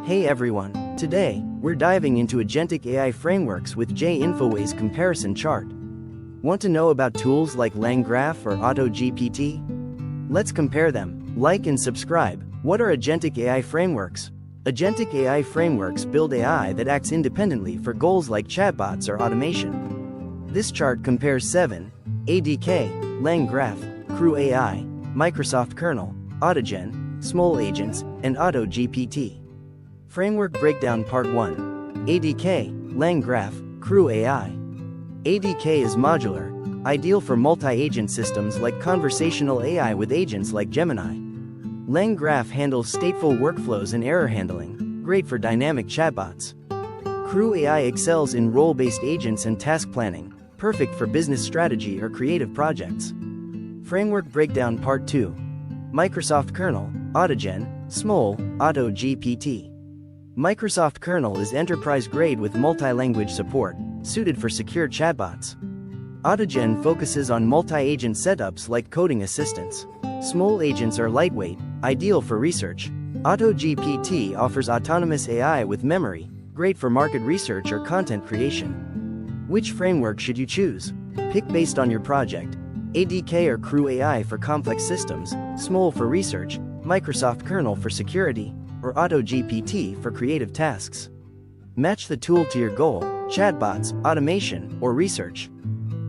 Hey everyone, today, we're diving into Agentic AI frameworks with JaiInfoway's comparison chart. Want to know about tools like LangGraph or AutoGPT? Let's compare them. Like and subscribe. What are Agentic AI frameworks? Agentic AI frameworks build AI that acts independently for goals like chatbots or automation. This chart compares 7, ADK, LangGraph, Crew AI, Microsoft Kernel, Autogen, Small Agents, and AutoGPT. Framework Breakdown Part 1. ADK, LangGraph, Crew AI. ADK is modular, ideal for multi-agent systems like conversational AI with agents like Gemini. LangGraph handles stateful workflows and error handling, great for dynamic chatbots. Crew AI excels in role-based agents and task planning, perfect for business strategy or creative projects. Framework Breakdown Part 2. Microsoft Kernel, Autogen, Small, AutoGPT. Microsoft Kernel is enterprise-grade with multi-language support, suited for secure chatbots. Autogen focuses on multi-agent setups like coding assistance. Small agents are lightweight, ideal for research. AutoGPT offers autonomous AI with memory, great for market research or content creation. Which framework should you choose? Pick based on your project. ADK or Crew AI for complex systems, Small for research, Microsoft Kernel for security, or AutoGPT for creative tasks. Match the tool to your goal, chatbots, automation, or research.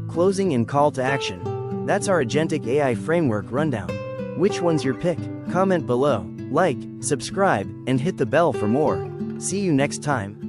Closing and call to action. That's our Agentic AI framework rundown. Which one's your pick? Comment below, like, subscribe, and hit the bell for more. See you next time.